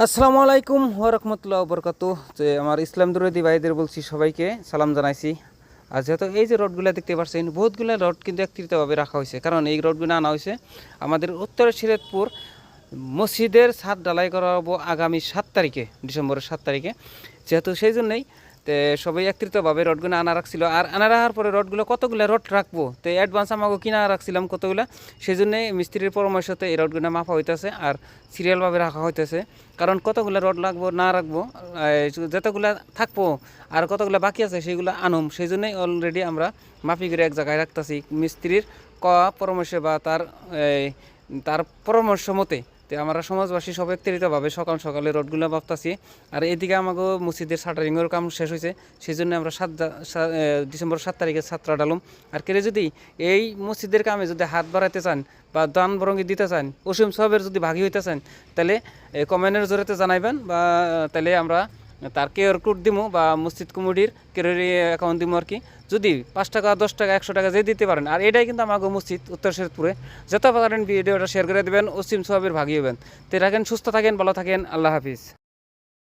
আসসালামু আলাইকুম ওরহমতুল্লাহ বরকাত। যে আমার ইসলাম দরদি ভাইদের বলছি, সবাইকে সালাম জানাইছি। আর যেহেতু এই যে রডগুলো দেখতে পাচ্ছেন, বহুতগুলো রড কিন্তু একত্রিতভাবে রাখা হয়েছে, কারণ এই রডগুলো আনা হয়েছে আমাদের উত্তর শরীয়তপুর মসজিদের ছাদ ঢালাই করা হবো আগামী 7 তারিখে, ডিসেম্বরের 7 তারিখে। যেহেতু সেই জন্যই তো সবাই একত্রিতভাবে রডগুলো আনা রাখছিল। আর আনা রাখার পরে রডগুলো কতগুলো রড রাখবো, তো অ্যাডভান্স আমাকে কিনা রাখছিলাম কতগুলো, সেই জন্যে মিস্ত্রির পরামর্শতে এই রডগুলো মাপা হইতেছে আর সিরিয়ালভাবে রাখা হইতেছে। কারণ কতগুলো রড লাগবো না রাখবো, যতগুলো থাকবো আর কতগুলো বাকি আছে সেগুলো আনুম, সেই জন্যই অলরেডি আমরা মাপি করে এক জায়গায় রাখতেছি মিস্ত্রির পরামর্শ বা তার পরামর্শ মতে। তো আমরা সমাজবাসী সব একত্রিতভাবে সকাল সকালে রোডগুলো ভাবতেছি। আর এদিকে আমাকে মসজিদের শাটারিংয়ের কাম শেষ হয়েছে, সেই জন্য আমরা ডিসেম্বর 7 তারিখে ছাত্রা ডালুম। আর কেউ যদি এই মসজিদের কামে যদি হাত বাড়াইতে চান বা দান বরঙ্গি দিতে চান, অসীম সবের যদি ভাগী হইতে চান, তাহলে কমেন্টের জোরেতে জানাইবেন, বা তাহলে আমরা তার কেয়ার কোড দিমু বা মসজিদ কমিটির কেয়ার অ্যাকাউন্ট দিমু আর কি। যদি 5 টাকা 10 টাকা 100 টাকা যে দিতে পারেন। আর এটাই কিন্তু আমাকে মসজিদ উত্তর শরীয়তপুরে, যত পারেন ভিডিওটা শেয়ার করে দেবেন, অসীম সোহাবের ভাগী হবেন। তো রাখেন, সুস্থ থাকেন, ভালো থাকেন, আল্লাহ হাফিজ।